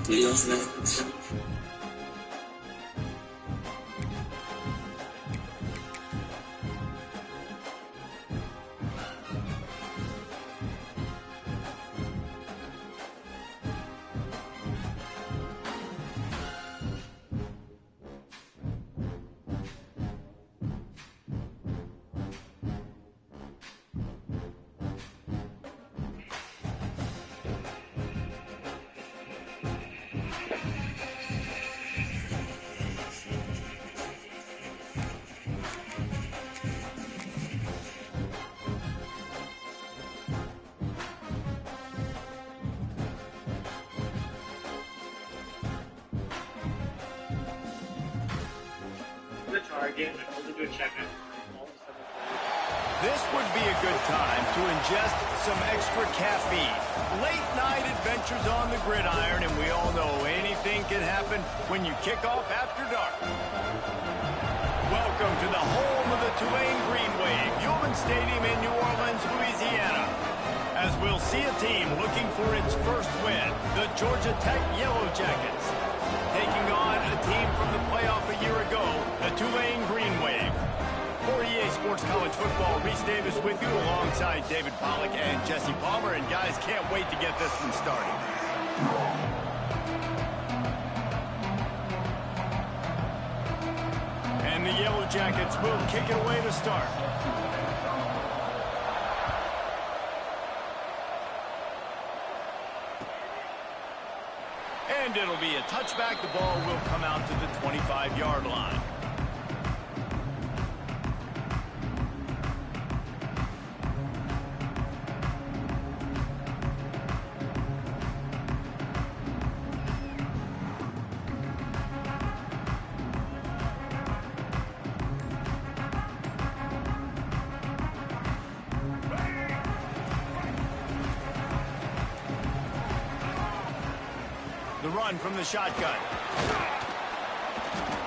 取りますね。This would be a good time to ingest some extra caffeine. Late night adventures on the gridiron, and we all know anything can happen when you kick off after dark. Welcome to the home of the Tulane Green Wave, Yulman Stadium in New Orleans, Louisiana. As we'll see a team looking for its first win, the Georgia Tech Yellow Jackets, taking on a team from the playoff a year ago, the Tulane Green Wave. For EA Sports College Football, Reese Davis with you alongside David Pollack and Jesse Palmer. And guys, can't wait to get this one started. And the Yellow Jackets will kick it away to start. And it'll be a touchback. The ball will come out to the 25-yard line. The run from the shotgun.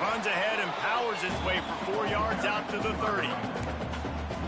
Runs ahead and powers his way for 4 yards out to the 30.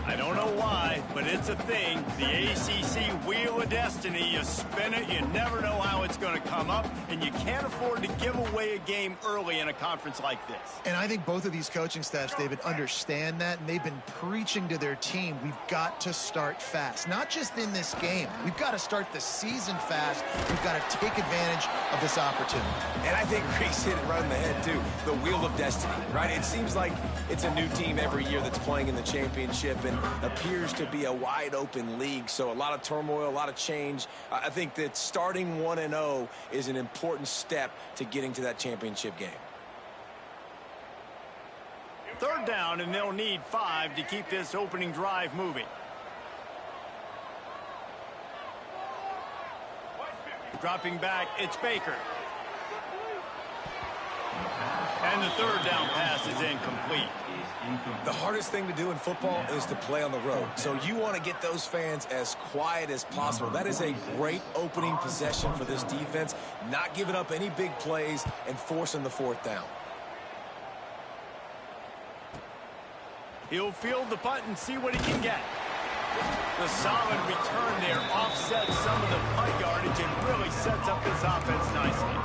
I don't know why, but it's a thing. The ACC Wheel of Destiny, you spin it, you never know how it's going to come up, and you can't afford to give away a game early in a conference like this. And I think both of these coaching staffs, David, understand that, and they've been preaching to their team, we've got to start fast. Not just in this game. We've got to start the season fast. We've got to take advantage of this opportunity. And I think Reese hit it right in the head, too. The Wheel of Destiny, right? It seems like it's a new team every year that's playing in the championship, and appears to be a wide-open league, so a lot of turmoil, a lot of change. I think that starting 1-0 is an important step to getting to that championship game. Third down, and they'll need 5 to keep this opening drive moving. Dropping back, it's Baker. And the third down pass is incomplete. The hardest thing to do in football is to play on the road. So you want to get those fans as quiet as possible. That is a great opening possession for this defense, not giving up any big plays and forcing the fourth down. He'll field the punt and see what he can get. The solid return there offsets some of the punt yardage and really sets up this offense nicely.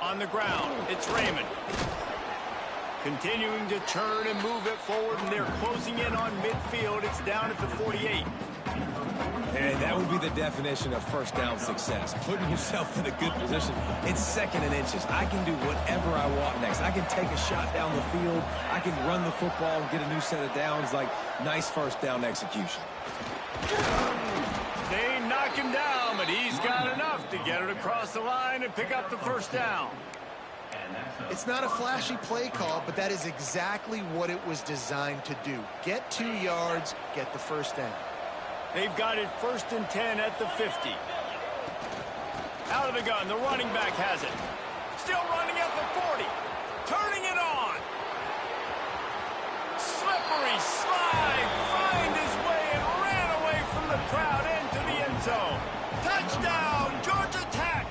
On the ground, it's Raymond. Continuing to turn and move it forward, and they're closing in on midfield. It's down at the 48. And that would be the definition of first down success. Putting yourself in a good position. It's second and inches. I can do whatever I want next. I can take a shot down the field. I can run the football and get a new set of downs. Like, nice first down execution. They knock him down, but he's got enough to get it across the line and pick up the first down. It's not a flashy play call, but that is exactly what it was designed to do. Get 2 yards, get the first down. They've got it 1st and 10 at the 50. Out of the gun, the running back has it. Still running at the 40. Turning it on. Slippery slide. Find his way and ran away from the crowd into the end zone. Touchdown, Georgia Tech!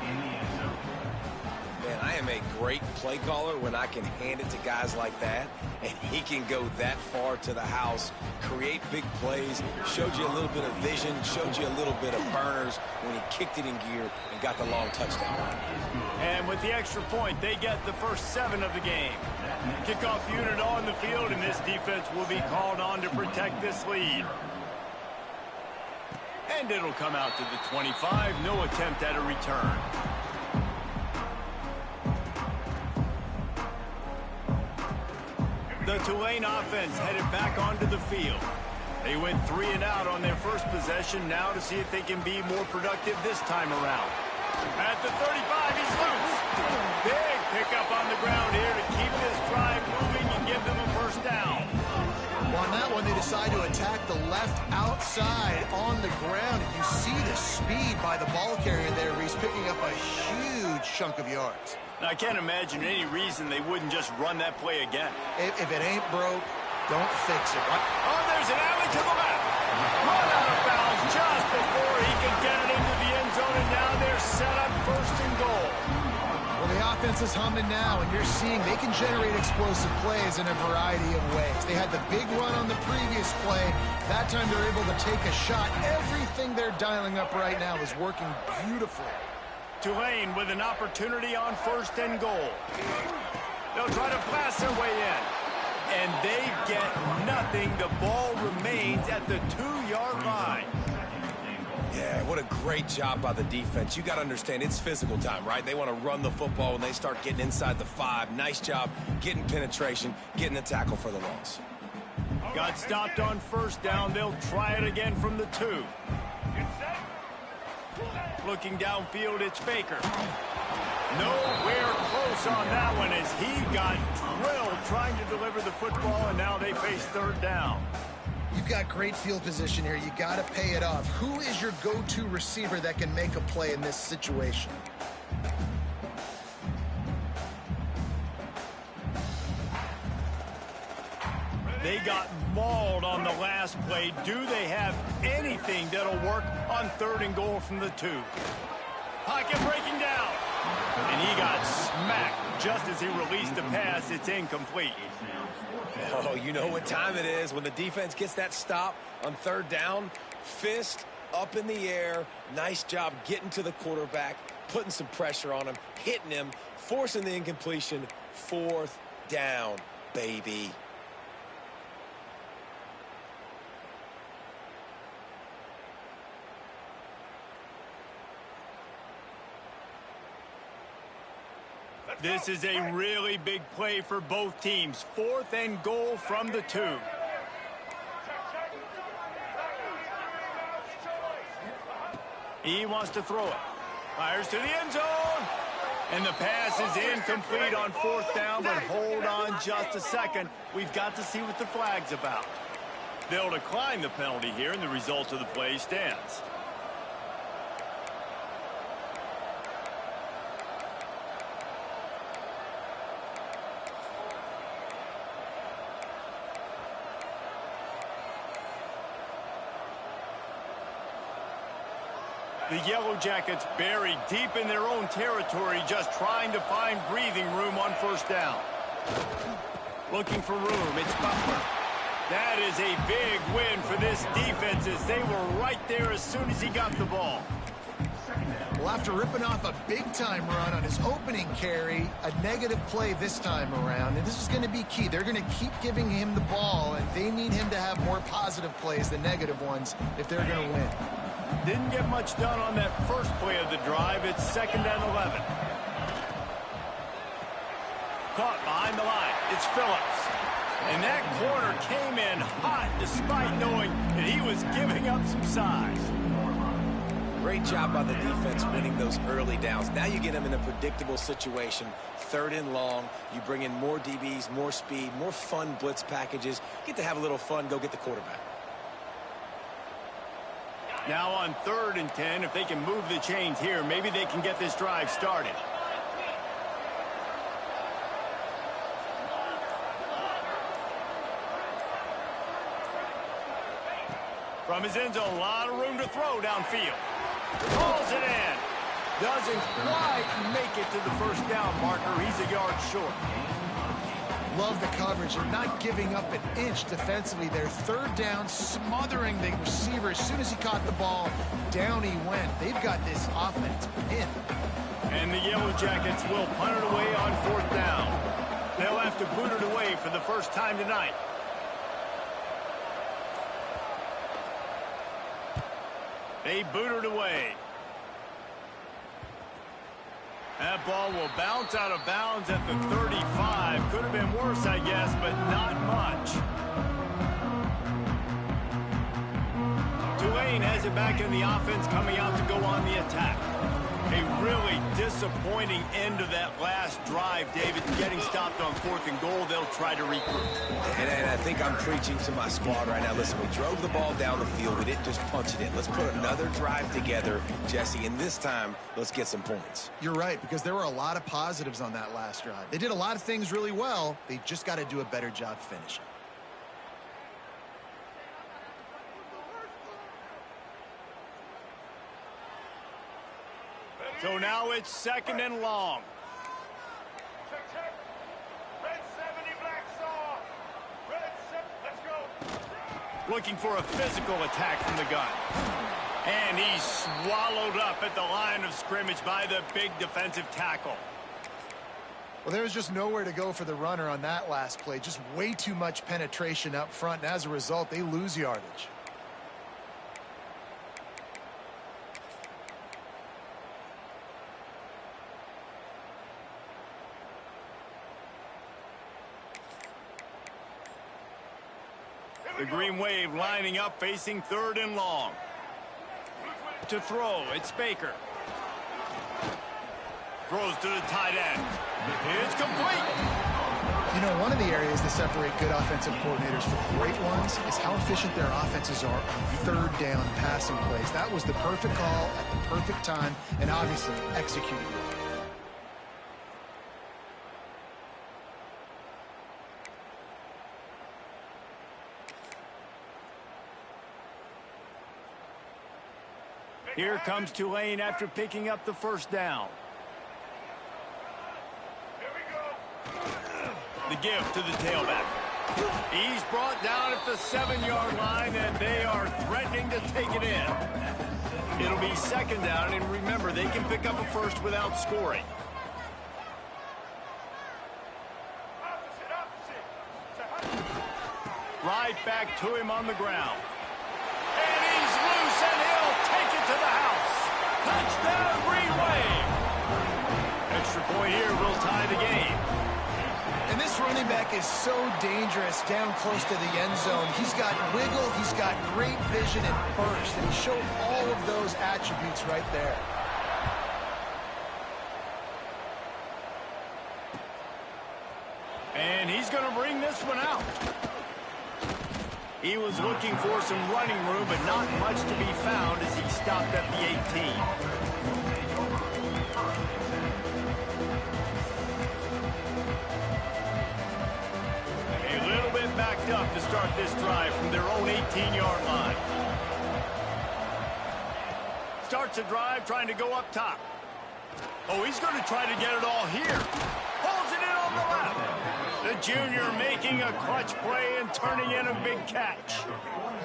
Man, I am a great play caller when I can hand it to guys like that, and he can go that far to the house, create big plays, showed you a little bit of vision, showed you a little bit of burners when he kicked it in gear and got the long touchdown. And with the extra point, they get the first 7 of the game. Kickoff unit on the field, and this defense will be called on to protect this lead. And it'll come out to the 25. No attempt at a return. The Tulane offense headed back onto the field. They went 3 and out on their first possession, now to see if they can be more productive this time around. At the 35, he's loose. Big pickup on the ground here to keep this drive moving and give them a first down. Well, on that one, they decide to attack the left outside on the ground. And you see the speed by the ball carrier there, where he's picking up a huge chunk of yards. Now, I can't imagine any reason they wouldn't just run that play again. If it ain't broke, don't fix it. Oh, there's an alley to the left. Run out of bounds just before he can get it into the end zone, and now they're set up first and goal. Well, the offense is humming now, and you're seeing they can generate explosive plays in a variety of ways. They had the big run on the previous play. That time they're able to take a shot. Everything they're dialing up right now is working beautifully. Tulane with an opportunity on first and goal. They'll try to blast their way in. And they get nothing. The ball remains at the 2-yard line. Yeah, what a great job by the defense. You got to understand, it's physical time, right? They want to run the football when they start getting inside the 5. Nice job getting penetration, getting the tackle for the loss. Got stopped on first down. They'll try it again from the 2. Looking downfield, it's Baker. Nowhere close on that one as he got drilled trying to deliver the football, and now they face third down. You've got great field position here. You got to pay it off. Who is your go-to receiver that can make a play in this situation? They got mauled on the last play. Do they have anything that'll work on third and goal from the 2? Pocket breaking down. And he got smacked just as he released the pass. It's incomplete. Oh, you know what time it is when the defense gets that stop on third down. Fist up in the air. Nice job getting to the quarterback, putting some pressure on him, hitting him, forcing the incompletion. Fourth down, baby. This is a really big play for both teams. 4th and goal from the 2. He wants to throw it. Fires to the end zone. And the pass is incomplete on 4th down, but hold on just a second. We've got to see what the flag's about. They'll decline the penalty here, and the result of the play stands. The Yellow Jackets buried deep in their own territory, just trying to find breathing room on first down. Looking for room, it's Butler. That is a big win for this defense as they were right there as soon as he got the ball. Well, after ripping off a big-time run on his opening carry, a negative play this time around, and this is going to be key. They're going to keep giving him the ball, and they need him to have more positive plays than negative ones if they're going to win. Didn't get much done on that first play of the drive. It's 2nd and 11. Caught behind the line. It's Phillips. And that corner came in hot despite knowing that he was giving up some size. Great job by the defense winning those early downs. Now you get them in a predictable situation. 3rd and long. You bring in more DBs, more speed, more fun blitz packages. Get to have a little fun. Go get the quarterback. Now on 3rd and 10, if they can move the chains here, maybe they can get this drive started. From his end zone, a lot of room to throw downfield. Calls it in. Doesn't quite make it to the first down marker. He's a yard short. Love the coverage. They're not giving up an inch defensively. They're third down, smothering the receiver. As soon as he caught the ball, down he went. They've got this offense pinned. And the Yellow Jackets will punt it away on fourth down. They'll have to boot it away for the first time tonight. They boot it away. That ball will bounce out of bounds at the 35. Could have been worse, I guess, but not much. Tulane has it back in the offense, coming out to go on the attack. A really disappointing end of that last drive, David. Getting stopped on 4th and goal, they'll try to regroup. And I think I'm preaching to my squad right now. Listen, we drove the ball down the field. We didn't just punch it in. Let's put another drive together, Jesse, and this time, let's get some points. You're right, because there were a lot of positives on that last drive. They did a lot of things really well. They just got to do a better job finishing. So now it's second and long. Looking for a physical attack from the gun. And he's swallowed up at the line of scrimmage by the big defensive tackle. Well, there was just nowhere to go for the runner on that last play. Just way too much penetration up front, and as a result, they lose yardage. The Green Wave lining up, facing third and long. To throw, it's Baker. Throws to the tight end. It's complete. You know, one of the areas that separate good offensive coordinators from great ones is how efficient their offenses are on third down passing plays. That was the perfect call at the perfect time, and obviously executed well. Here comes Tulane after picking up the first down. The give to the tailback. He's brought down at the 7-yard line, and they are threatening to take it in. It'll be second down, and remember, they can pick up a first without scoring. Right back to him on the ground. And he's loose, and he'll take it to the house. Touchdown, Green Wave. Extra point here will tie the game. And this running back is so dangerous down close to the end zone. He's got wiggle, he's got great vision and burst, and he showed all of those attributes right there. And he's going to bring this one out. He was looking for some running room, but not much to be found as he stopped at the 18. A little bit backed up to start this drive from their own 18-yard line. Starts a drive trying to go up top. Oh, he's going to try to get it all here. Pulls it in on the left. The junior making a clutch play and turning in a big catch.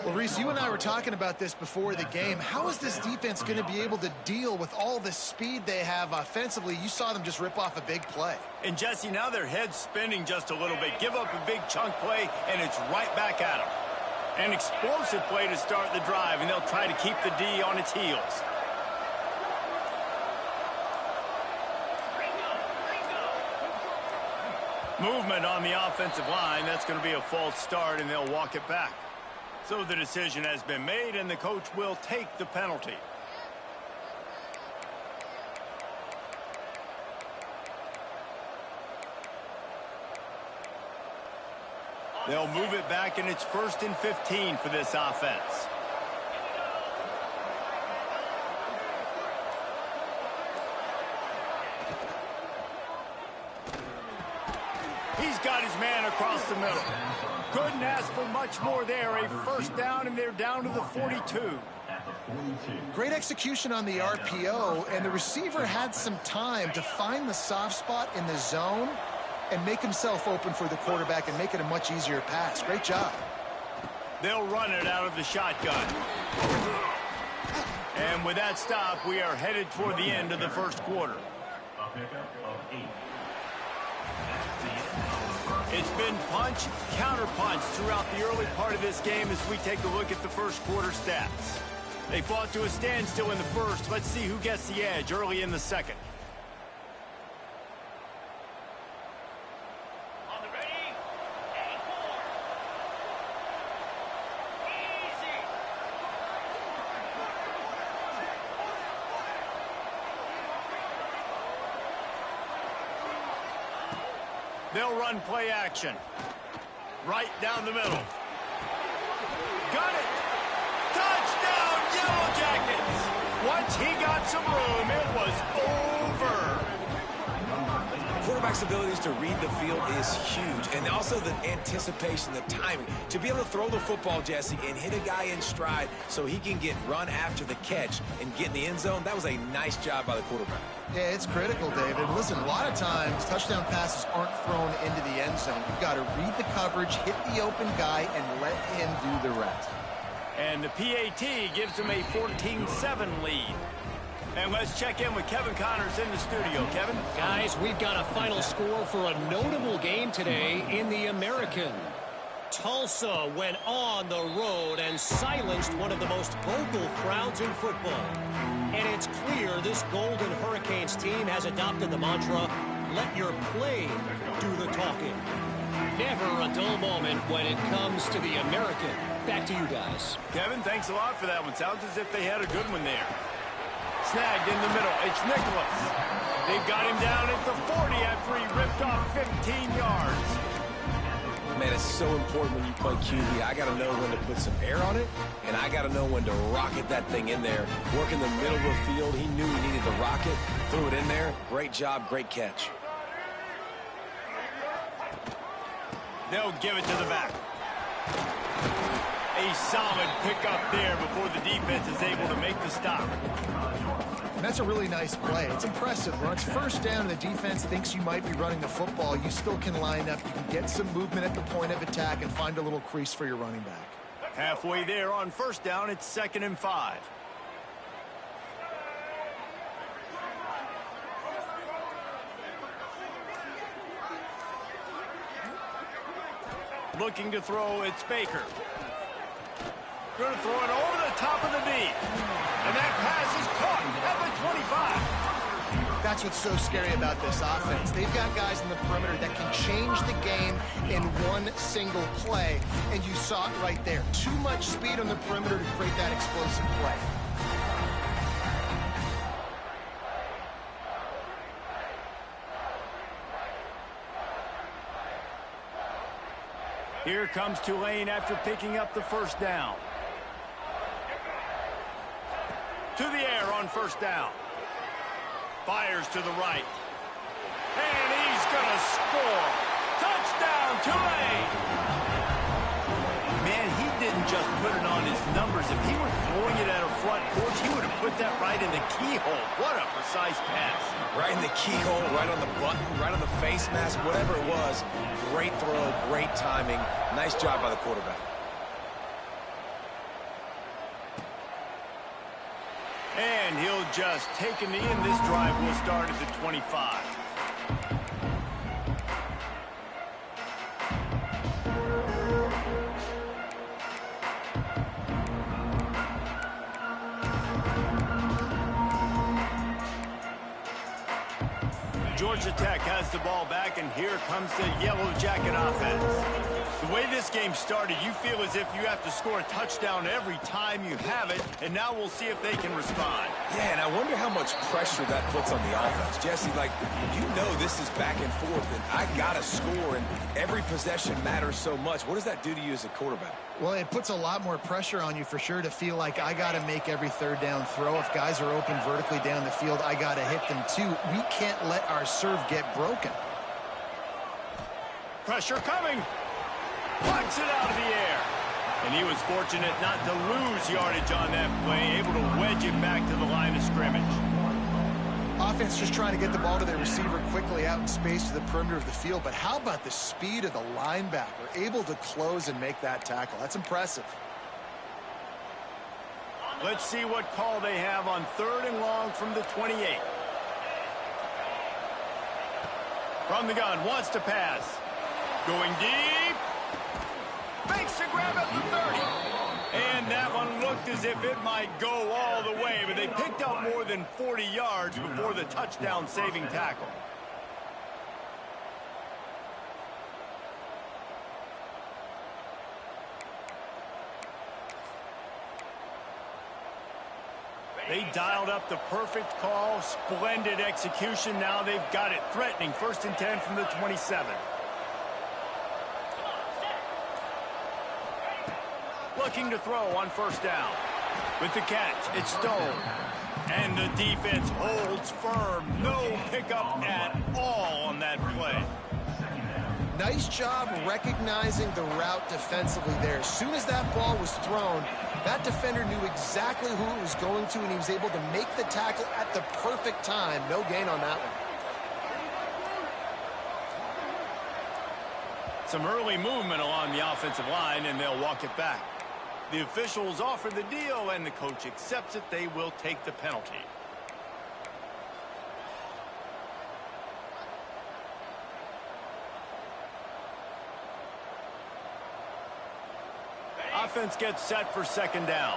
Well, Reese, you and I were talking about this before the game. How is this defense going to be able to deal with all the speed they have offensively? You saw them just rip off a big play. And, Jesse, now their head's spinning just a little bit. Give up a big chunk play, and it's right back at them. An explosive play to start the drive, and they'll try to keep the D on its heels. Movement on the offensive line. That's going to be a false start, and they'll walk it back. So the decision has been made, and the coach will take the penalty. They'll move it back, and it's 1st and 15 for this offense. He's got his man across the middle. Couldn't ask for much more there. A first down, and they're down to the 42. Great execution on the RPO, and the receiver had some time to find the soft spot in the zone and make himself open for the quarterback and make it a much easier pass. Great job. They'll run it out of the shotgun. And with that stop, we are headed toward the end of the first quarter. It's been punch, counter-punch throughout the early part of this game as we take a look at the first quarter stats. They fought to a standstill in the first. Let's see who gets the edge early in the second. On the ready, and four. Easy. They'll run play action. Right down the middle. Got it! Touchdown, Yellow Jackets! Once he got some room, it was over. Quarterback's abilities to read the field is huge, and also the anticipation, the timing. To be able to throw the football, Jesse, and hit a guy in stride so he can get run after the catch and get in the end zone, that was a nice job by the quarterback. Yeah, it's critical, David. Listen, a lot of times touchdown passes aren't thrown into the end zone. You've got to read the coverage, hit the open guy, and let him do the rest. And the PAT gives them a 14-7 lead. And let's check in with Kevin Connors in the studio. Kevin? Guys, we've got a final score for a notable game today in the American. Tulsa went on the road and silenced one of the most vocal crowds in football. And it's clear this Golden Hurricanes team has adopted the mantra, let your play do the talking. Never a dull moment when it comes to the American. Back to you guys. Kevin, thanks a lot for that one. Sounds as if they had a good one there. Snagged in the middle. It's Nicholas. They've got him down at the 40 after he ripped off 15 yards. Man, it's so important when you play QB. I got to know when to put some air on it, and I got to know when to rocket that thing in there. Work in the middle of the field. He knew he needed to rocket, threw it in there. Great job, great catch. They'll give it to the back. A solid pickup there before the defense is able to make the stop. And that's a really nice play. It's impressive. When it's first down and the defense thinks you might be running the football, you still can line up. You can get some movement at the point of attack and find a little crease for your running back. Halfway there on first down, it's 2nd and 5. Looking to throw, it's Baker. Going to throw it over the top of the knee. And that pass is caught at the 25. That's what's so scary about this offense. They've got guys in the perimeter that can change the game in one single play. And you saw it right there. Too much speed on the perimeter to create that explosive play. Here comes Tulane after picking up the first down. To the air on first down. Fires to the right. And he's going to score. Touchdown, Tulane! Man, he didn't just put it on his numbers. If he were throwing it at a front porch, he would have put that right in the keyhole. What a precise pass. Right in the keyhole, right on the button, right on the face mask, whatever it was. Great throw, great timing. Nice job by the quarterback. And he'll just take him in. This drive will start at the 25. Georgia Tech has the ball back, and here comes the Yellow Jacket offense. The way this game started, you feel as if you have to score a touchdown every time you have it, and now we'll see if they can respond. Yeah, and I wonder how much pressure that puts on the offense. Jesse, like, you know this is back and forth, and I got to score, and every possession matters so much. What does that do to you as a quarterback? Well, it puts a lot more pressure on you for sure to feel like I got to make every third down throw. If guys are open vertically down the field, I got to hit them too. We can't let our serve get broken. Pressure coming. Plucks it out of the air. And he was fortunate not to lose yardage on that play, able to wedge it back to the line of scrimmage. Offense just trying to get the ball to their receiver quickly out in space to the perimeter of the field. But how about the speed of the linebacker? Able to close and make that tackle. That's impressive. Let's see what call they have on 3rd and long from the 28. From the gun, wants to pass. Going deep. Makes the grab at the 30. And that one looked as if it might go all the way, but they picked up more than 40 yards before the touchdown-saving tackle. They dialed up the perfect call, splendid execution. Now they've got it threatening. 1st and 10 from the 27. Looking to throw on 1st down. With the catch, it's Stone. And the defense holds firm. No pickup at all on that play. Nice job recognizing the route defensively there. As soon as that ball was thrown, that defender knew exactly who it was going to, and he was able to make the tackle at the perfect time. No gain on that one. Some early movement along the offensive line, and they'll walk it back. The officials offer the deal, and the coach accepts it. They will take the penalty. Offense gets set for 2nd down.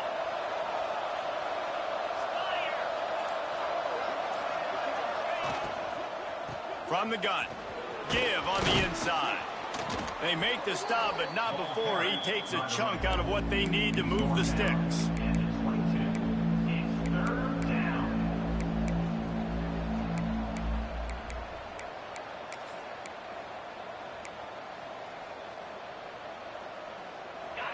From the gun. Give on the inside. They make the stop, but not before he takes a chunk out of what they need to move the sticks.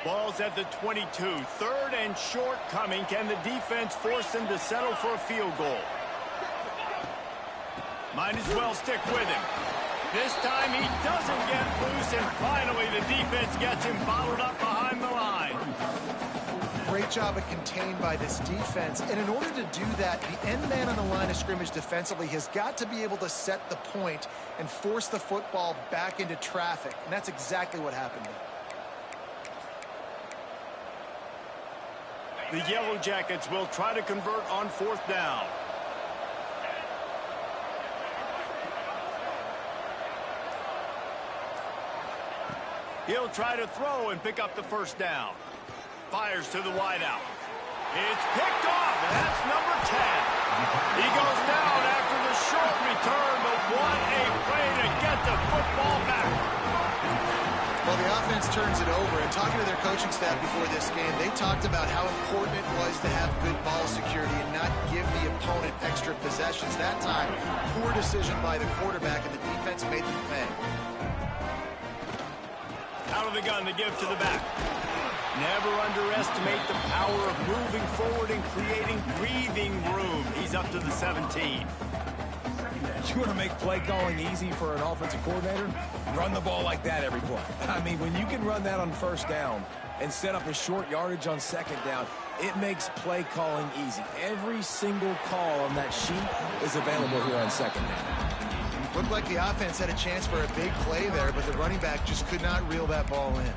Ball's at the 22. 3rd and short coming. Can the defense force them to settle for a field goal? Might as well stick with him. This time he doesn't get loose, and finally the defense gets him bottled up behind the line. Great job of contained by this defense. And in order to do that, the end man on the line of scrimmage defensively has got to be able to set the point and force the football back into traffic. And that's exactly what happened there. The Yellow Jackets will try to convert on 4th down. He'll try to throw and pick up the 1st down. Fires to the wideout. It's picked off, and that's number 10. He goes down after the short return, but what a play to get the football back. Well, the offense turns it over, and talking to their coaching staff before this game, they talked about how important it was to have good ball security and not give the opponent extra possessions. That time, poor decision by the quarterback, and the defense made them pay. Out of the gun to give to the back. Never underestimate the power of moving forward and creating breathing room. He's up to the 17. You want to make play calling easy for an offensive coordinator? Run the ball like that every play. I mean, when you can run that on 1st down and set up a short yardage on 2nd down, it makes play calling easy. Every single call on that sheet is available here on 2nd down. Looked like the offense had a chance for a big play there, but the running back just could not reel that ball in.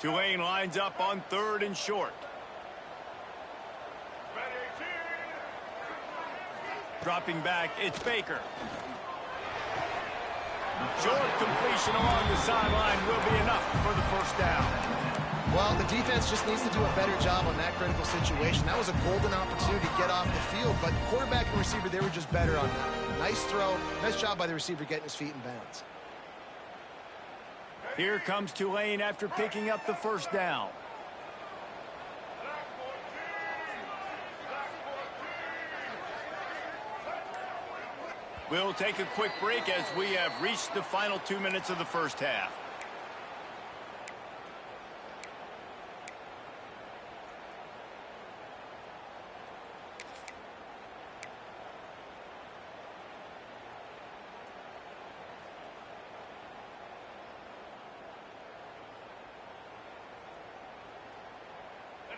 Tulane lines up on 3rd and short. Dropping back, it's Baker. Short completion along the sideline will be enough for the 1st down. Well, the defense just needs to do a better job on that critical situation. That was a golden opportunity to get off the field, but quarterback and receiver, they were just better on that. Nice throw. Nice job by the receiver getting his feet in bounds. Here comes Tulane after picking up the 1st down. We'll take a quick break as we have reached the final 2 minutes of the 1st half.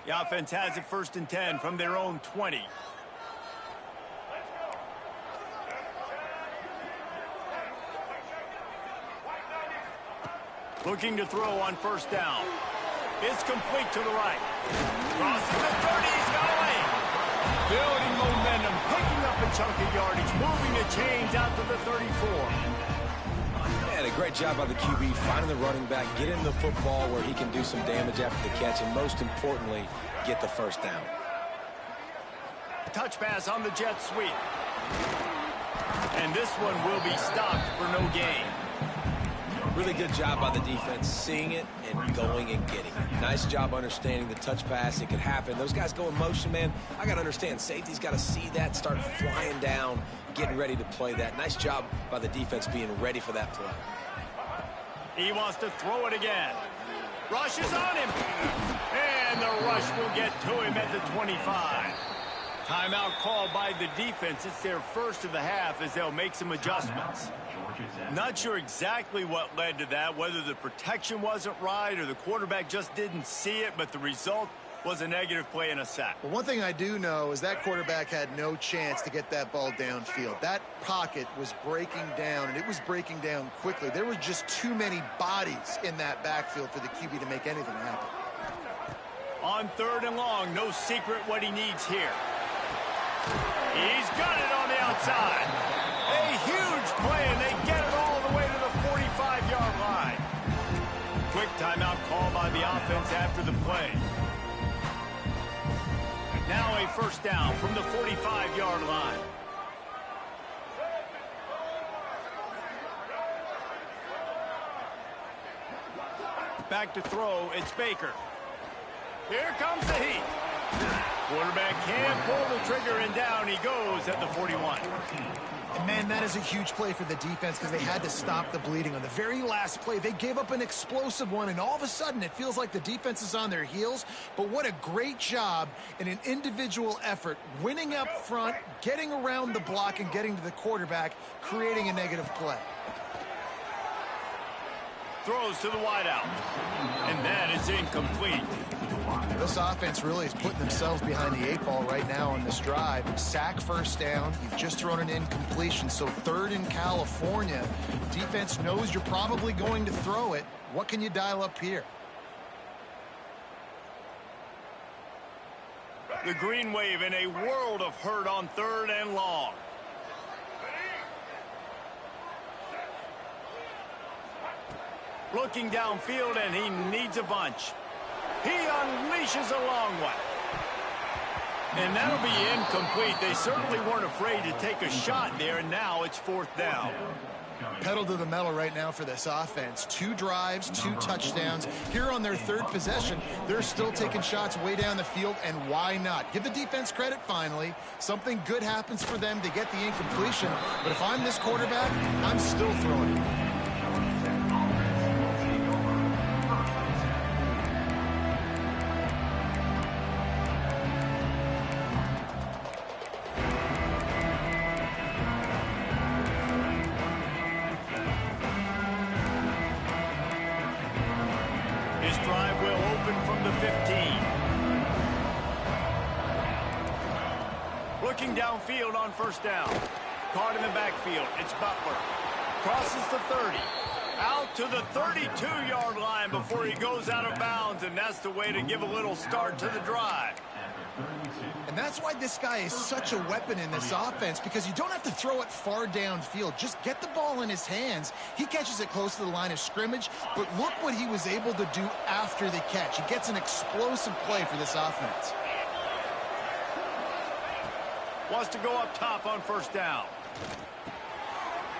The offense has it 1st and 10 from their own 20. Looking to throw on 1st down. It's complete to the right. Crosses the 30, he's got away. Building momentum, picking up a chunk of yardage, moving the chains out to the 34. And a great job by the QB finding the running back, getting the football where he can do some damage after the catch, and most importantly, get the 1st down. Touch pass on the jet sweep. And this one will be stopped for no gain. Really good job by the defense, seeing it and going and getting it. Nice job understanding the touch pass. It could happen. Those guys go in motion, man. I got to understand. Safety's got to see that, start flying down, getting ready to play that. Nice job by the defense being ready for that play. He wants to throw it again. Rush is on him. And the rush will get to him at the 25. Timeout called by the defense. It's their first of the half as they'll make some adjustments. Not sure exactly what led to that, whether the protection wasn't right or the quarterback just didn't see it, but the result was a negative play and a sack. Well, one thing I do know is that quarterback had no chance to get that ball downfield. That pocket was breaking down, and it was breaking down quickly. There were just too many bodies in that backfield for the QB to make anything happen. On 3rd and long, no secret what he needs here. He's got it on the outside. A huge play, and they get it all the way to the 45-yard line. Quick timeout call by the offense after the play. Now a 1st down from the 45-yard line. Back to throw, it's Baker. Here comes the heat. Quarterback can't pull the trigger, and down he goes at the 41. And man, that is a huge play for the defense because they had to stop the bleeding. On the very last play, they gave up an explosive one, and all of a sudden it feels like the defense is on their heels. But what a great job in an individual effort, winning up front, getting around the block, and getting to the quarterback, creating a negative play. Throws to the wideout, and that is incomplete. This offense really is putting themselves behind the 8 ball right now on this drive. Sack 1st down. You've just thrown an incompletion, so 3rd in California. Defense knows you're probably going to throw it. What can you dial up here? The green wave in a world of hurt on 3rd and long. Looking downfield, and he needs a bunch. He unleashes a long one. And that'll be incomplete. They certainly weren't afraid to take a shot there, and now it's 4th down. Pedal to the metal right now for this offense. 2 drives, 2 touchdowns. Here on their 3rd possession, they're still taking shots way down the field, and why not? Give the defense credit finally. Something good happens for them to get the incompletion, but if I'm this quarterback, I'm still throwing it. Looking downfield on 1st down. Caught in the backfield. It's Butler. Crosses the 30. Out to the 32-yard line before he goes out of bounds, and that's the way to give a little start to the drive. And that's why this guy is such a weapon in this offense, because you don't have to throw it far downfield. Just get the ball in his hands. He catches it close to the line of scrimmage, but look what he was able to do after the catch. He gets an explosive play for this offense. Wants to go up top on 1st down.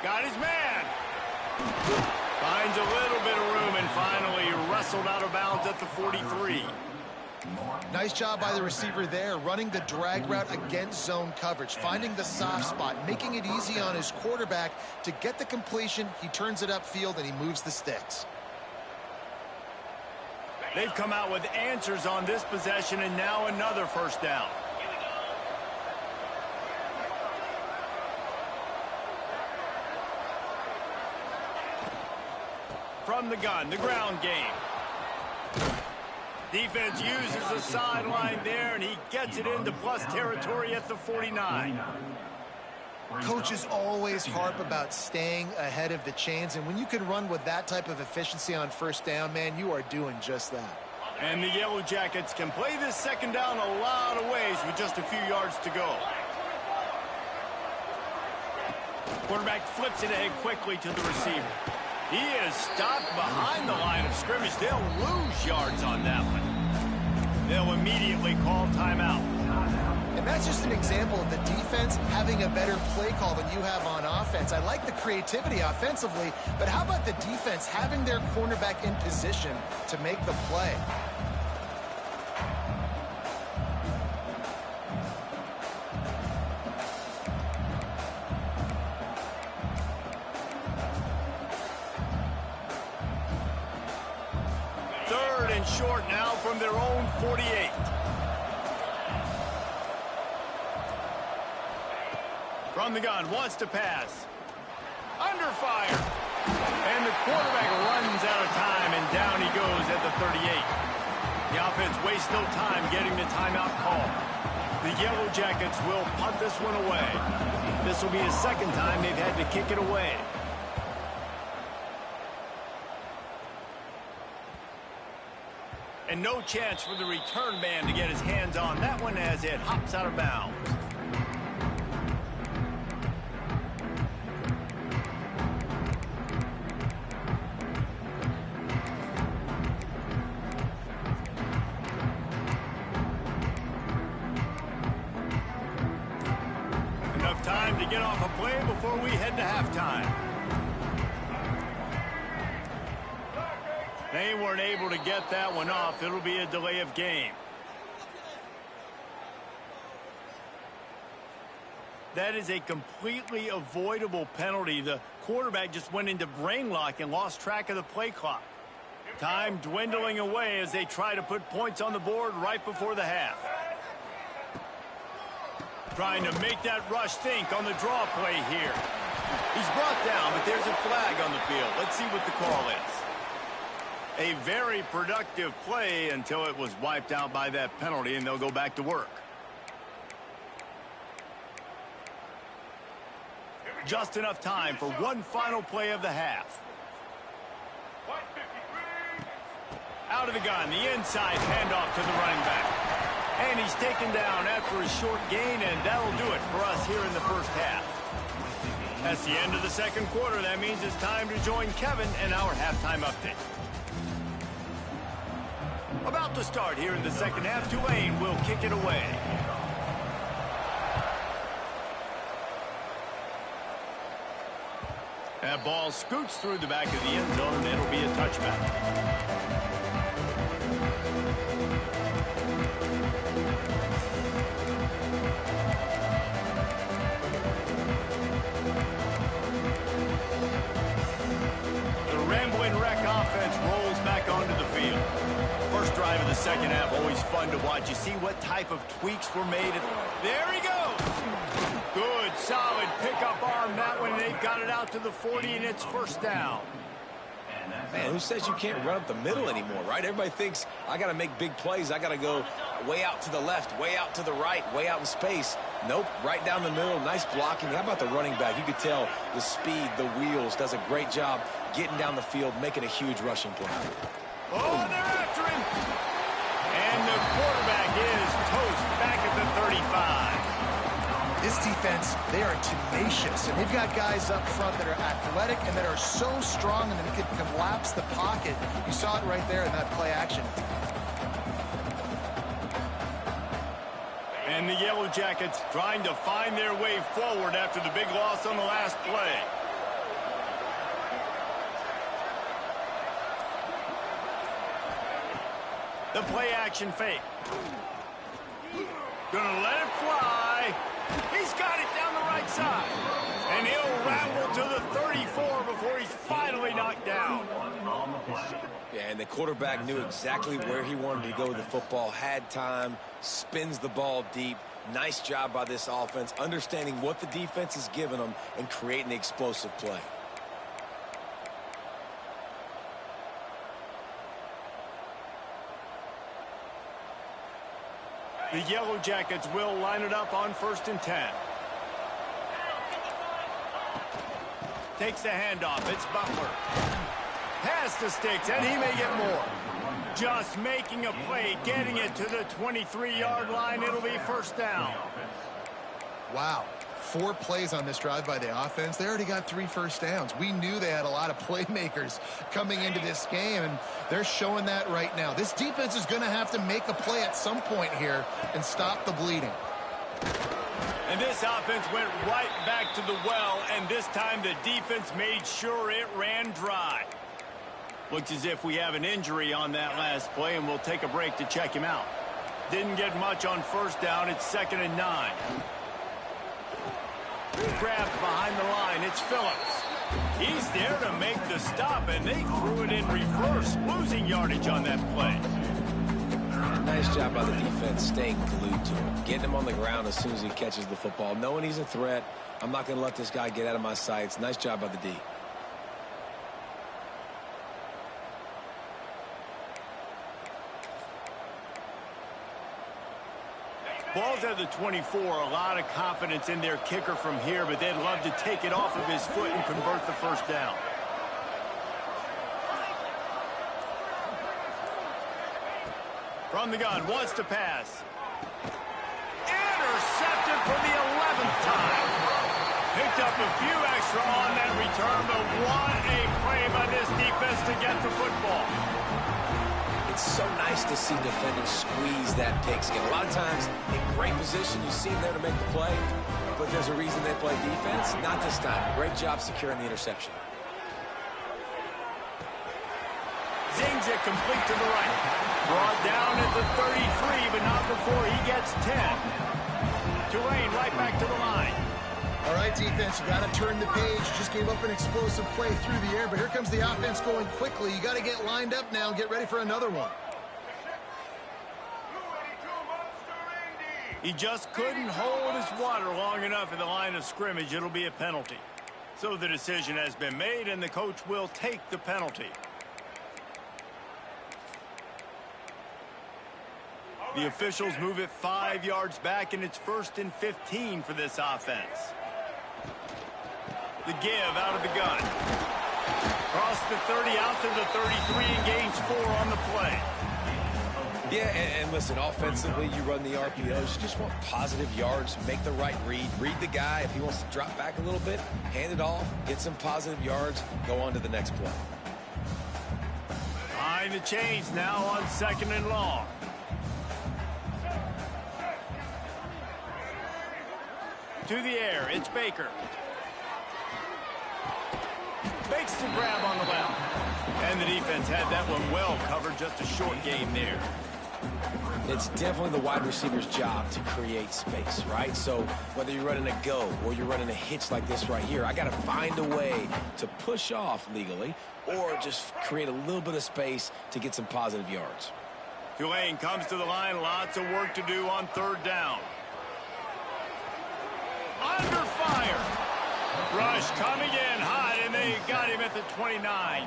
Got his man. Finds a little bit of room and finally wrestled out of bounds at the 43. Nice job by the receiver there, running the drag route against zone coverage, finding the soft spot, making it easy on his quarterback to get the completion. He turns it upfield and he moves the sticks. They've come out with answers on this possession, and now another 1st down. From the gun, the ground game. Defense uses the sideline there, and he gets it into plus territory at the 49. Coaches always harp about staying ahead of the chains, and when you can run with that type of efficiency on first down, man, you are doing just that. And the Yellow Jackets can play this second down a lot of ways with just a few yards to go. Quarterback flips it ahead quickly to the receiver. He is stopped behind the line of scrimmage. They'll lose yards on that one. They'll immediately call timeout. And that's just an example of the defense having a better play call than you have on offense. I like the creativity offensively, but how about the defense having their cornerback in position to make the play? Third and short now from their own 48. From the gun, wants to pass. Under fire. And the quarterback runs out of time, and down he goes at the 38. The offense wastes no time getting the timeout call. The Yellow Jackets will punt this one away. This will be the second time they've had to kick it away. And no chance for the return man to get his hands on that one as it hops out of bounds. Enough time to get off a play before we head to halftime. They weren't able to get that one off. It'll be a delay of game. That is a completely avoidable penalty. The quarterback just went into brain lock and lost track of the play clock. Time dwindling away as they try to put points on the board right before the half. Trying to make that rush think on the draw play here. He's brought down, but there's a flag on the field. Let's see what the call is. A very productive play until it was wiped out by that penalty, and they'll go back to work. Just enough time for one final play of the half. Out of the gun, the inside handoff to the running back. And he's taken down after a short gain, and that'll do it for us here in the first half. That's the end of the second quarter. That means it's time to join Kevin and our halftime update. About to start here in the second half. Tulane will kick it away. That ball scoots through the back of the end zone, and it'll be a touchback. The Ramblin' Wreck offense rolls back onto the field. First drive of the second half, always fun to watch. You see what type of tweaks were made. There he goes. Good, solid pickup arm that one. They've got it out to the 40, and it's first down. Man, who says you can't run up the middle anymore, right? Everybody thinks I got to make big plays. I got to go way out to the left, way out to the right, way out in space. Nope, right down the middle. Nice blocking. How about the running back? You could tell the speed, the wheels, does a great job getting down the field, making a huge rushing play. Oh, they're after him. And the quarterback is toast back at the 35. This defense, they are tenacious, and they've got guys up front that are athletic and that are so strong and that can collapse the pocket. You saw it right there in that play action. And the Yellow Jackets trying to find their way forward after the big loss on the last play. The play action fake. Gonna let it fly. He's got it down the right side. And he'll ramble to the 34 before he's finally knocked down. Yeah, and the quarterback knew exactly where he wanted to go with the football, had time, spins the ball deep. Nice job by this offense, understanding what the defense is giving them and creating the explosive play. The Yellow Jackets will line it up on 1st and 10. Takes the handoff. It's Butler. Pass to Sticks, and he may get more. Just making a play, getting it to the 23-yard line. It'll be 1st down. Wow. 4 plays on this drive by the offense. They already got 3 first downs. We knew they had a lot of playmakers coming into this game, and they're showing that right now. This defense is going to have to make a play at some point here and stop the bleeding. And this offense went right back to the well, and this time the defense made sure it ran dry. Looks as if we have an injury on that last play, and we'll take a break to check him out. Didn't get much on 1st down. It's 2nd and 9. Grabbed behind the line. It's Phillips. He's there to make the stop, and they threw it in reverse, losing yardage on that play. Nice job by the defense staying glued to him, getting him on the ground as soon as he catches the football, knowing he's a threat. I'm not going to let this guy get out of my sights. Nice job by the D. Ball's at the 24. A lot of confidence in their kicker from here, but they'd love to take it off of his foot and convert the 1st down. From the gun, wants to pass. Intercepted for the 11th time. Picked up a few extra on that return, but what a play by this defense to get the football. It's so nice to see defenders squeeze that pigskin. A lot of times, in great position, you see them there to make the play, but there's a reason they play defense. Not this time. Great job securing the interception. Zings it complete to the right. Brought down at the 33, but not before he gets 10. Tulane right back to the line. All right, defense, you got to turn the page. You just gave up an explosive play through the air, but here comes the offense going quickly. You got to get lined up now and get ready for another one. He just couldn't hold his water long enough in the line of scrimmage. It'll be a penalty. So the decision has been made, and the coach will take the penalty. The officials move it 5 yards back, and it's 1st and 15 for this offense. The give out of the gun. Cross the 30 out to the 33 and gains 4 on the play. Yeah, and listen, offensively, you run the RPOs. You just want positive yards, make the right read. Read the guy. If he wants to drop back a little bit, hand it off, get some positive yards, go on to the next play. Behind the chains now on 2nd and long. To the air, it's Baker. Makes the grab on the left. And the defense had that one well covered, just a short game there. It's definitely the wide receiver's job to create space, right? So whether you're running a go or you're running a hitch like this right here, I got to find a way to push off legally or just create a little bit of space to get some positive yards. Tulane comes to the line. Lots of work to do on 3rd down. Under fire. Rush coming in hot, and they got him at the 29.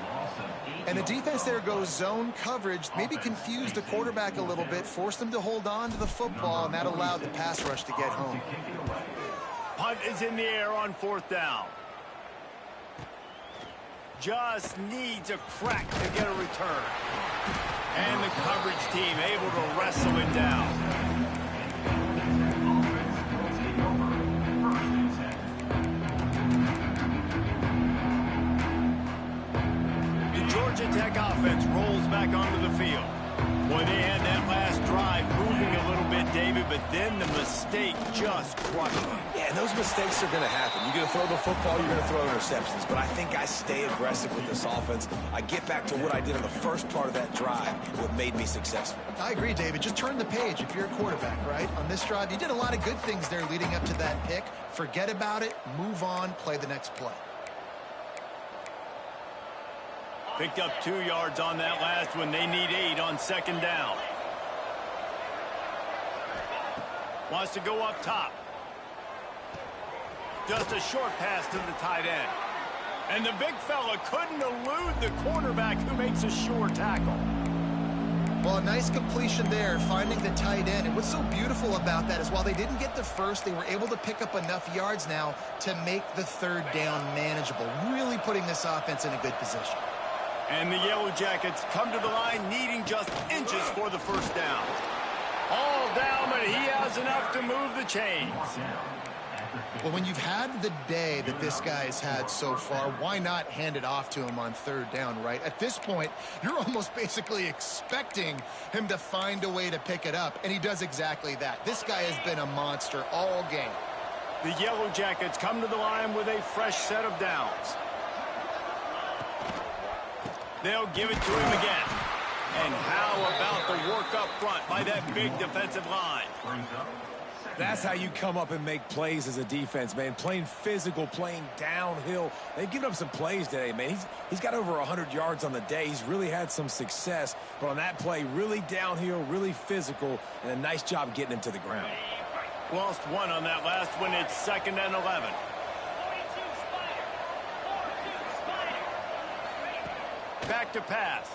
And the defense there goes zone coverage, maybe confused the quarterback a little bit, forced him to hold on to the football, and that allowed the pass rush to get home. Punt is in the air on 4th down. Just needs a crack to get a return. And the coverage team able to wrestle it down. Georgia Tech offense rolls back onto the field. Boy, they had that last drive moving a little bit, David, but then the mistake just crushed them. Yeah, and those mistakes are going to happen. You're going to throw the football, you're going to throw interceptions. But I think I stay aggressive with this offense. I get back to what I did on the first part of that drive, what made me successful. I agree, David. Just turn the page if you're a quarterback, right? On this drive, you did a lot of good things there leading up to that pick. Forget about it, move on, play the next play. Picked up 2 yards on that last one. They need 8 on 2nd down. Wants to go up top. Just a short pass to the tight end. And the big fella couldn't elude the cornerback who makes a sure tackle. Well, a nice completion there, finding the tight end. And what's so beautiful about that is while they didn't get the first, they were able to pick up enough yards now to make the third down manageable, really putting this offense in a good position. And the Yellow Jackets come to the line needing just inches for the first down. All down, but he has enough to move the chains. Well, when you've had the day that this guy's had so far, why not hand it off to him on third down, right? At this point, you're almost basically expecting him to find a way to pick it up, and he does exactly that. This guy has been a monster all game. The Yellow Jackets come to the line with a fresh set of downs. They'll give it to him again. And how about the work up front by that big defensive line? That's how you come up and make plays as a defense, man. Playing physical, playing downhill. They've given up some plays today, man. He's got over 100 yards on the day. He's really had some success. But on that play, really downhill, really physical, and a nice job getting him to the ground. Lost one on that last one. It's 2nd and 11. Back to pass.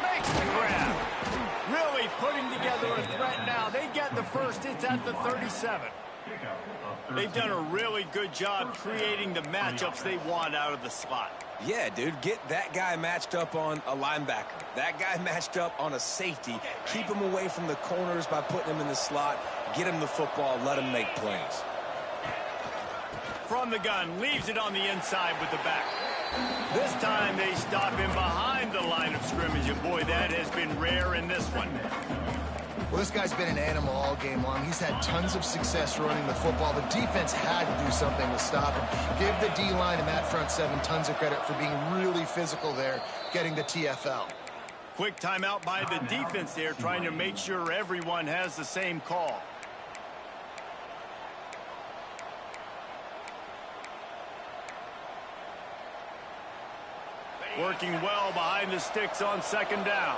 Makes the grab. Really putting together a threat now. They get the first. It's at the 37. They've done a really good job creating the matchups they want out of the slot. Yeah, dude, get that guy matched up on a linebacker. That guy matched up on a safety. Keep him away from the corners by putting him in the slot. Get him the football. Let him make plays. From the gun, leaves it on the inside with the back. This time they stop him behind the line of scrimmage, and boy, that has been rare in this one. Well, this guy's been an animal all game long. He's had tons of success running the football. The defense had to do something to stop him. Give the D-line and that front seven tons of credit for being really physical there, getting the TFL. Quick timeout by the defense there, trying to make sure everyone has the same call. Working well behind the sticks on 2nd down.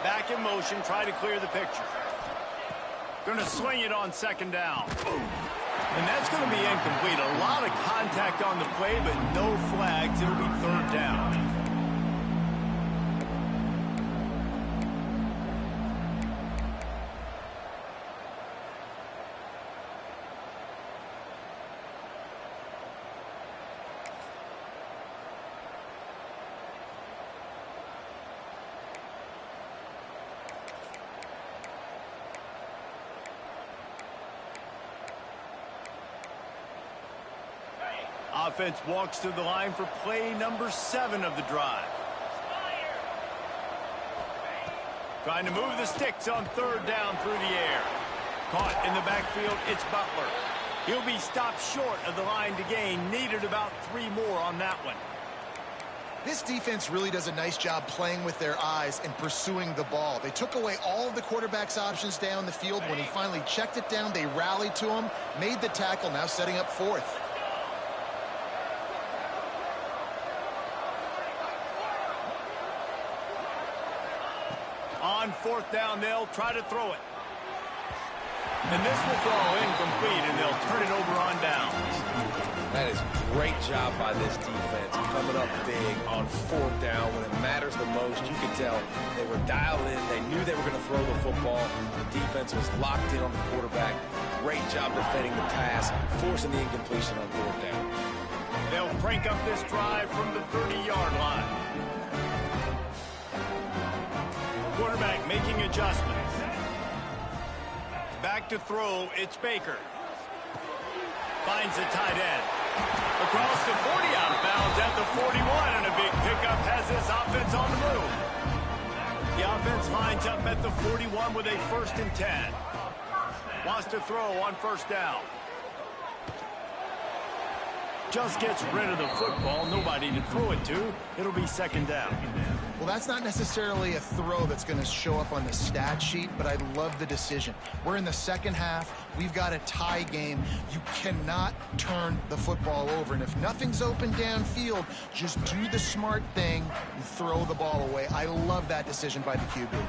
Back in motion, try to clear the picture. Going to swing it on 2nd down. And that's going to be incomplete. A lot of contact on the play, but no flags. It'll be 3rd down. Offense walks to the line for play number 7 of the drive. Trying to move the sticks on 3rd down through the air. Caught in the backfield, it's Butler. He'll be stopped short of the line to gain. Needed about 3 more on that one. This defense really does a nice job playing with their eyes and pursuing the ball. They took away all of the quarterback's options down the field. When he finally checked it down, they rallied to him, made the tackle, now setting up 4th. On 4th down, they'll try to throw it. And this will fall incomplete, and they'll turn it over on downs. That is great job by this defense, coming up big on 4th down when it matters the most. You could tell they were dialed in. They knew they were going to throw the football. The defense was locked in on the quarterback. Great job defending the pass, forcing the incompletion on 4th down. They'll crank up this drive from the 30-yard line. Quarterback making adjustments. Back to throw, it's Baker. Finds the tight end. Across the 40, out of bounds at the 41, and a big pickup has this offense on the move. The offense lines up at the 41 with a 1st and 10. Wants to throw on 1st down. Just gets rid of the football. Nobody to throw it to. It'll be 2nd down. Well, that's not necessarily a throw that's going to show up on the stat sheet, but I love the decision. We're in the 2nd half. We've got a tie game. You cannot turn the football over. And if nothing's open downfield, just do the smart thing and throw the ball away. I love that decision by the QB.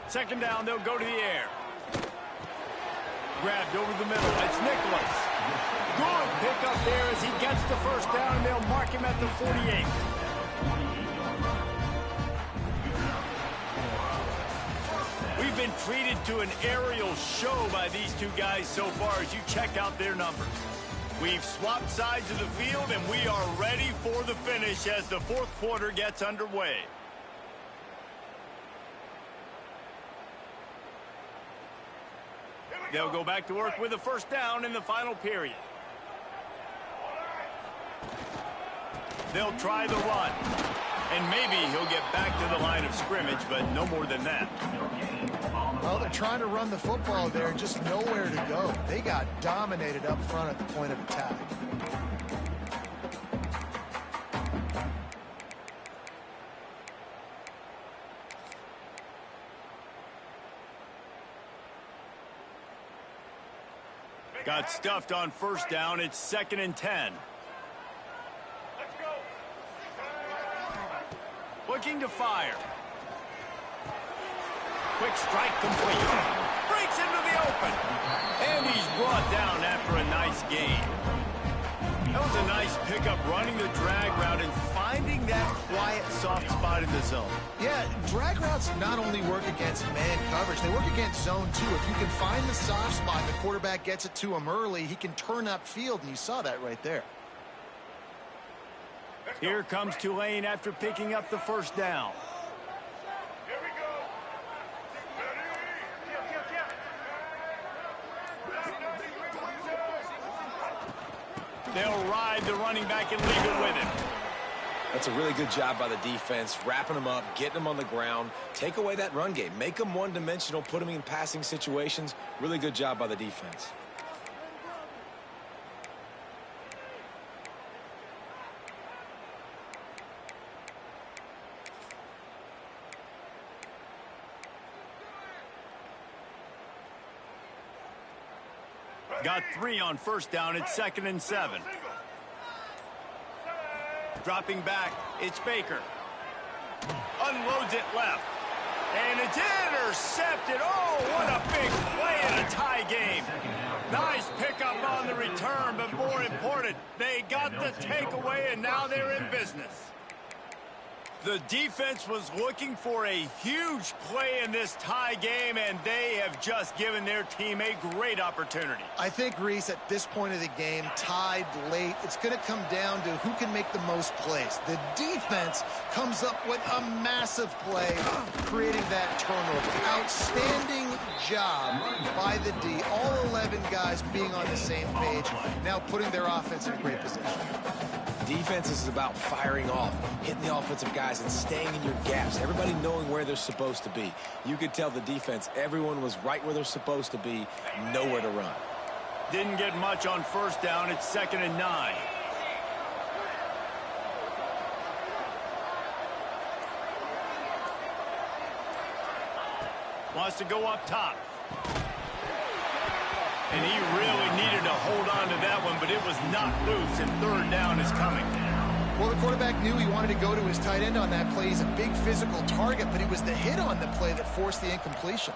2nd down, they'll go to the air. Grabbed over the middle. It's Nicholas. Good pickup there as he gets the first down, and they'll mark him at the 48. We've been treated to an aerial show by these two guys so far as you check out their numbers. We've swapped sides of the field, and we are ready for the finish as the fourth quarter gets underway. They'll go back to work with a first down in the final period. They'll try the run. And maybe he'll get back to the line of scrimmage, but no more than that. Well, they're trying to run the football there, just nowhere to go. They got dominated up front at the point of attack. Got stuffed on first down. It's 2nd and 10. Looking to fire. Quick strike complete. Breaks into the open. And he's brought down after a nice gain. That was a nice pickup, running the drag route and finding that quiet, soft spot in the zone. Yeah, drag routes not only work against man coverage, they work against zone too. If you can find the soft spot, the quarterback gets it to him early, he can turn upfield, and you saw that right there. Here comes Tulane after picking up the first down. They'll ride the running back and leave it with him. That's a really good job by the defense, wrapping them up, getting them on the ground. Take away that run game. Make them one-dimensional, put them in passing situations. Really good job by the defense. Got 3 on first down. It's 2nd and 7. Dropping back, it's Baker. Unloads it left. And it's intercepted. Oh, what a big play in a tie game. Nice pickup on the return, but more important, they got the takeaway, and now they're in business. The defense was looking for a huge play in this tie game, and they have just given their team a great opportunity. I think, Reese, at this point of the game, tied late, it's going to come down to who can make the most plays. The defense comes up with a massive play, creating that turnover. Outstanding job by the D. All 11 guys being on the same page, now putting their offense in a great position. Defense is about firing off, hitting the offensive guys, and staying in your gaps. Everybody knowing where they're supposed to be. You could tell the defense, everyone was right where they're supposed to be, nowhere to run. Didn't get much on first down. It's 2nd and 9. Wants to go up top. And he really needed to hold on to that one, but it was not loose, and 3rd down is coming. Well, the quarterback knew he wanted to go to his tight end on that play. He's a big physical target, but it was the hit on the play that forced the incompletion.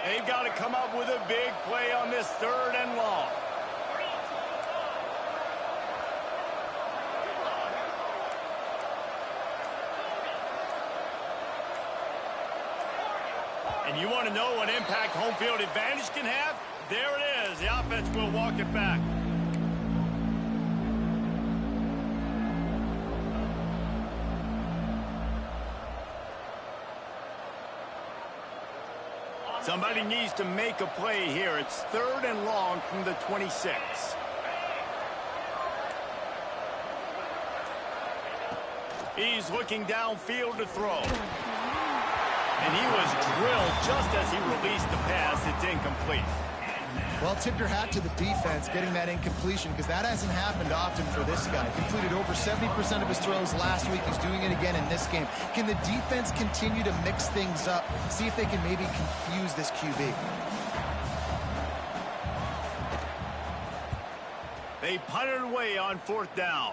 They've got to come up with a big play on this 3rd and long. And you want to know what impact home field advantage can have? There it is. The offense will walk it back. Somebody needs to make a play here. It's 3rd and long from the 26. He's looking downfield to throw. And he was drilled just as he released the pass. It's incomplete. Well, tip your hat to the defense getting that incompletion, because that hasn't happened often for this guy. Completed over 70% of his throws last week. He's doing it again in this game. Can the defense continue to mix things up? See if they can maybe confuse this QB. They punt it away on 4th down.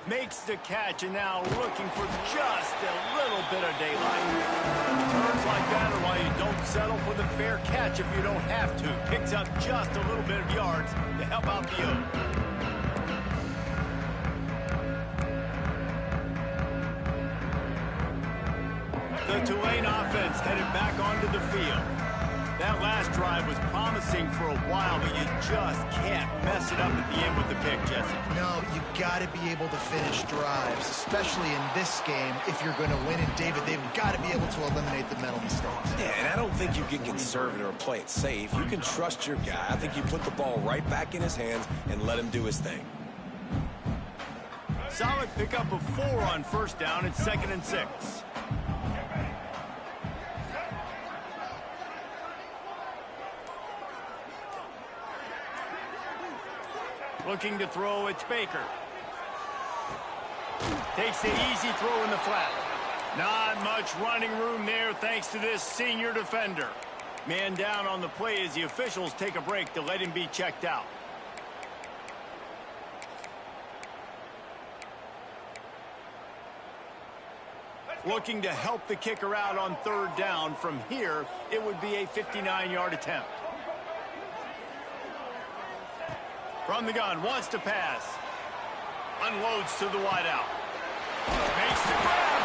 Makes the catch, and now looking for just a little bit of daylight. Turns like that are why you don't settle for the fair catch if you don't have to. Picks up just a little bit of yards to help out the Oak. The Tulane offense headed back onto the field. That last drive was promising for a while, but you just can't mess it up at the end with the pick, Jesse. No, you got to be able to finish drives, especially in this game if you're going to win. And, David, they've got to be able to eliminate the mental mistakes. Yeah, and I don't think you get conservative or play it safe. You can trust your guy. I think you put the ball right back in his hands and let him do his thing. Solid pickup of 4 on 1st down. It's 2nd and 6. Looking to throw, it's Baker. Takes the easy throw in the flat. Not much running room there thanks to this senior defender. Man down on the play as the officials take a break to let him be checked out. Looking to help the kicker out on 3rd down. From here, it would be a 59-yard attempt. From the gun, wants to pass. Unloads to the wideout. Makes the grab.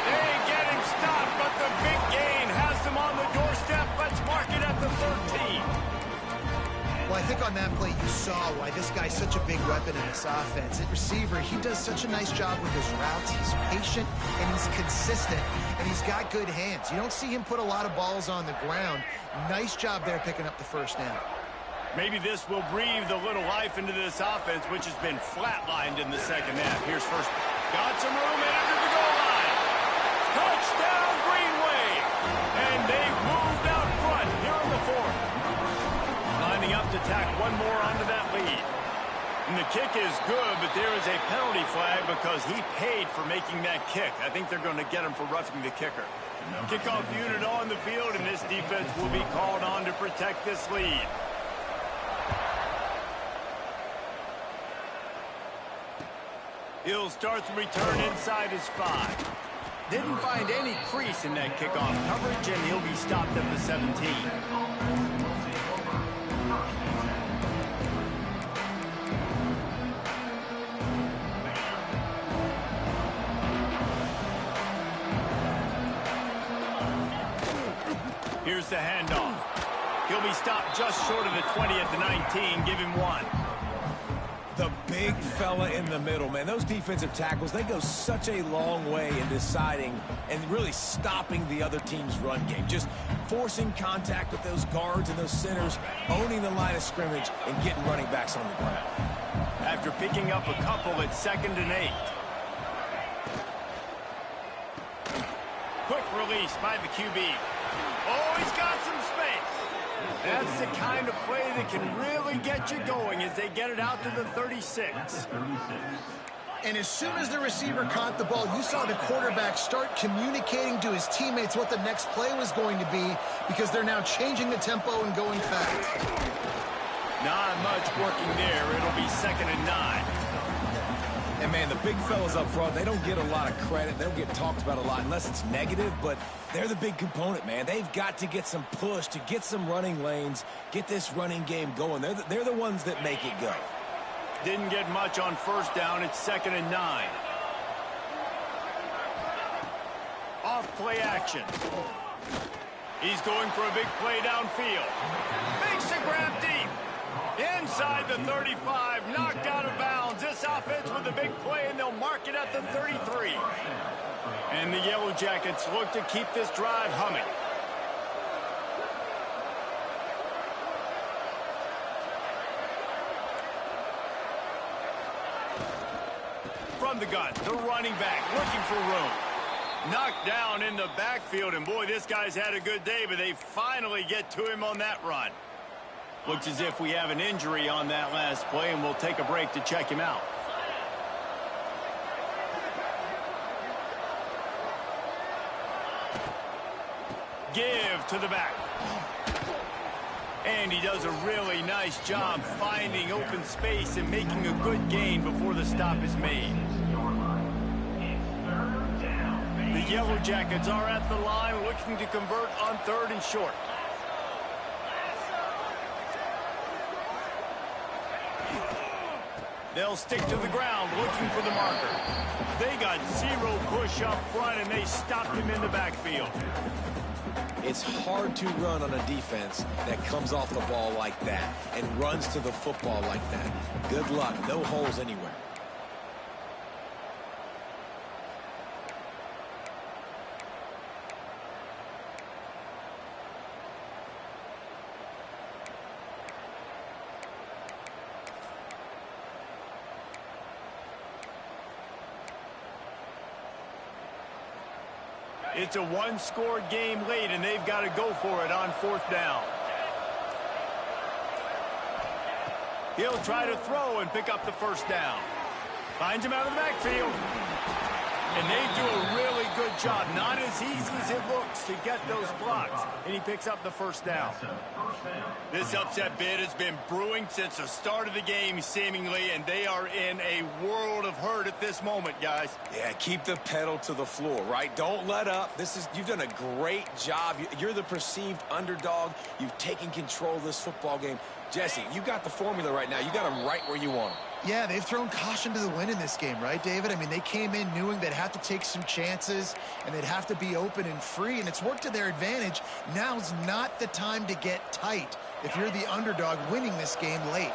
They get him stopped, but the big gain has them on the doorstep. Let's mark it at the 13. Well, I think on that play you saw why this guy's such a big weapon in this offense. At receiver, he does such a nice job with his routes. He's patient, and he's consistent, and he's got good hands. You don't see him put a lot of balls on the ground. Nice job there picking up the 1st down. Maybe this will breathe a little life into this offense, which has been flatlined in the 2nd half. Here's first. Got some room and under the goal line. Touchdown, Greenway. And they moved out front here in the 4th. Lining up to tack one more onto that lead. And the kick is good, but there is a penalty flag because he paid for making that kick. I think they're going to get him for roughing the kicker. Kickoff unit on the field, and this defense will be called on to protect this lead. He'll start the return inside his 5. Didn't find any crease in that kickoff coverage, and he'll be stopped at the 17. Here's the handoff. He'll be stopped just short of the 20 at the 19. Give him 1. The big fella in the middle, man. Those defensive tackles, they go such a long way in deciding and really stopping the other team's run game. Just forcing contact with those guards and those centers, owning the line of scrimmage, and getting running backs on the ground. After picking up a couple, it's 2nd and 8. Quick release by the QB. Oh, he's got some space. That's the kind of play that can really get you going as they get it out to the 36. And as soon as the receiver caught the ball, you saw the quarterback start communicating to his teammates what the next play was going to be because they're now changing the tempo and going fast. Not much working there. It'll be 2nd and 9. And, man, the big fellas up front, they don't get a lot of credit. They don't get talked about a lot unless it's negative, but they're the big component, man. They've got to get some push, to get some running lanes, get this running game going. They're the ones that make it go. Didn't get much on 1st down. It's 2nd and 9. Off play action. He's going for a big play downfield. Makes the grab deep. Inside the 35, knocked out of bounds. This offense with a big play, and they'll mark it at the 33. And the Yellow Jackets look to keep this drive humming. From the gun, the running back looking for room. Knocked down in the backfield, and boy, this guy's had a good day, but they finally get to him on that run. Looks as if we have an injury on that last play, and we'll take a break to check him out. Give to the back. And he does a really nice job finding open space and making a good gain before the stop is made. The Yellow Jackets are at the line looking to convert on 3rd and short. They'll stick to the ground looking for the marker. They got 0 push up front, and they stopped him in the backfield. It's hard to run on a defense that comes off the ball like that and runs to the football like that. Good luck. No holes anywhere. It's a one-score game late, and they've got to go for it on 4th down. He'll try to throw and pick up the 1st down. Finds him out of the backfield. And they do a really good job. Not as easy as it looks to get those blocks. And he picks up the 1st down. This upset bid has been brewing since the start of the game, seemingly, and they are in a world of hurt at this moment, guys. Yeah, keep the pedal to the floor, right? Don't let up. You've done a great job. You're the perceived underdog. You've taken control of this football game. Jesse, you got the formula right now. You got them right where you want them. Yeah, they've thrown caution to the wind in this game, right, David? I mean, they came in knowing they'd have to take some chances and they'd have to be open and free, and it's worked to their advantage. Now's not the time to get tight if you're the underdog winning this game late.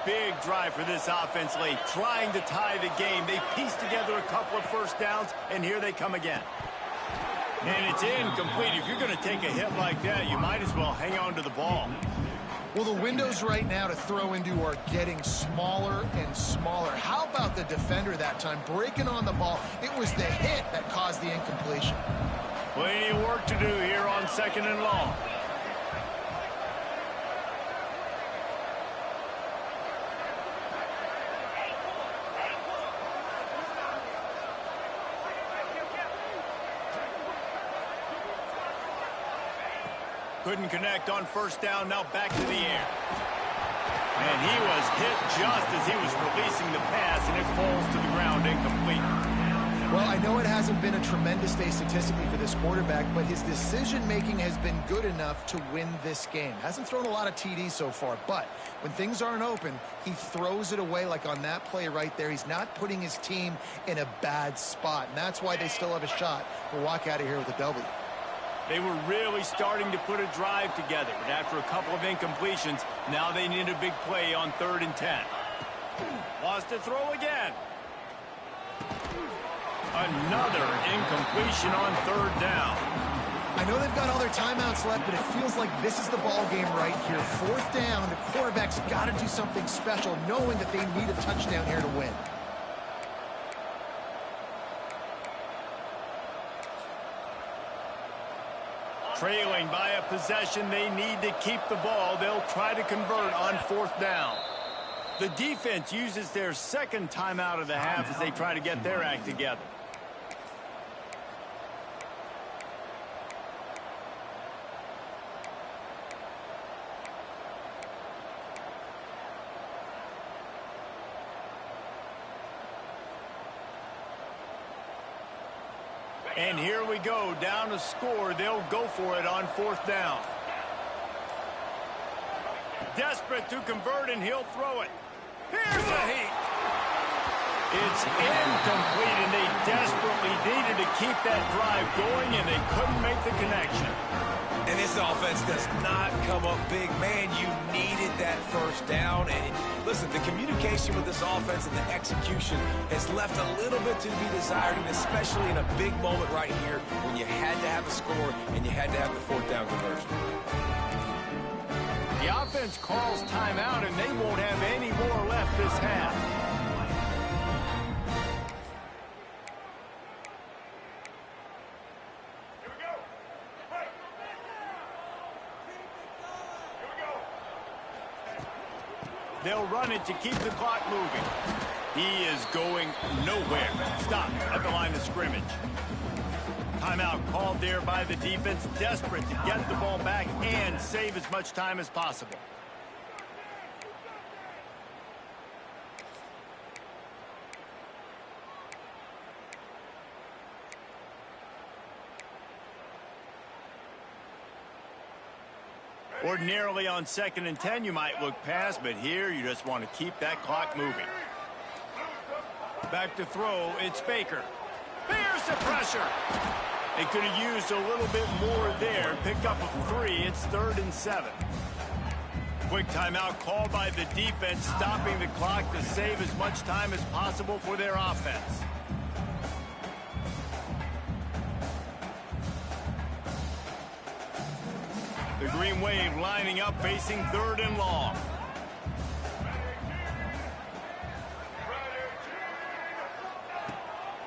Big drive for this offense late, trying to tie the game. They pieced together a couple of 1st downs, and here they come again. And it's incomplete. If you're going to take a hit like that, you might as well hang on to the ball. Well, the windows right now to throw into are getting smaller and smaller. How about the defender that time breaking on the ball? It was the hit that caused the incompletion. Plenty of work to do here on 2nd and long. Couldn't connect on 1st down, now back to the air. And he was hit just as he was releasing the pass, and it falls to the ground incomplete. Well, I know it hasn't been a tremendous day statistically for this quarterback, but his decision-making has been good enough to win this game. Hasn't thrown a lot of TDs so far, but when things aren't open, he throws it away like on that play right there. He's not putting his team in a bad spot, and that's why they still have a shot to walk out of here with a W. They were really starting to put a drive together, but after a couple of incompletions, now they need a big play on 3rd and 10. Lost to throw again. Another incompletion on 3rd down. I know they've got all their timeouts left, but it feels like this is the ball game right here. 4th down, the quarterback's got to do something special, knowing that they need a touchdown here to win. Trailing by a possession, they need to keep the ball. They'll try to convert on 4th down. The defense uses their 2nd timeout of the half as they try to get their act together. And here we go, down to score. They'll go for it on 4th down. Desperate to convert, and he'll throw it. Here's a heat. It's incomplete, and they desperately needed to keep that drive going, and they couldn't make the connection. And this offense does not come up big. Man, you needed that 1st down. And listen, the communication with this offense and the execution has left a little bit to be desired, and especially in a big moment right here when you had to have a score and you had to have the 4th down conversion. The offense calls timeout, and they won't have any more left this half. They'll run it to keep the clock moving. He is going nowhere. Stop at the line of scrimmage. Timeout called there by the defense, desperate to get the ball back and save as much time as possible. Ordinarily on 2nd and 10, you might look past, but here you just want to keep that clock moving. Back to throw, it's Baker. Here's the pressure. They could have used a little bit more there. Pick up a 3. It's 3rd and 7. Quick timeout called by the defense, stopping the clock to save as much time as possible for their offense. The Green Wave lining up, facing 3rd and long.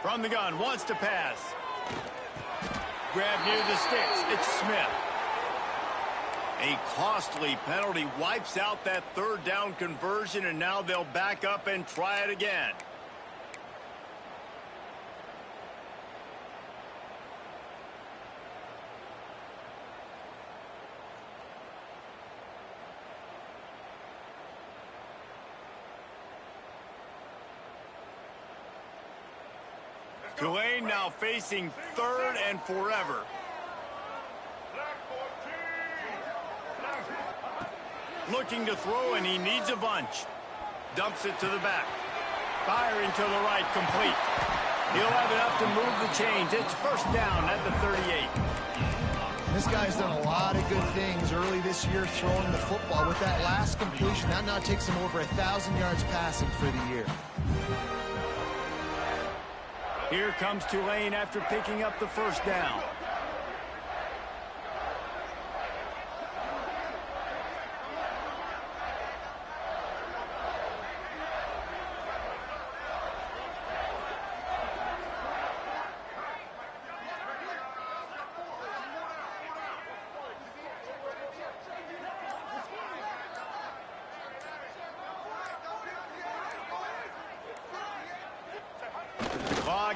From the gun, wants to pass. Grab near the sticks. It's Smith. A costly penalty wipes out that 3rd down conversion, and now they'll back up and try it again. Tulane now facing 3rd and forever. Looking to throw, and he needs a bunch. Dumps it to the back. Firing to the right, complete. He'll have enough to move the chains. It's 1st down at the 38. This guy's done a lot of good things early this year throwing the football. With that last completion, that now takes him over 1,000 yards passing for the year. Here comes Tulane after picking up the 1st down.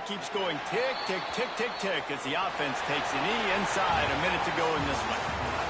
Keeps going tick, tick, tick, tick, tick as the offense takes a knee inside. A minute to go in this one.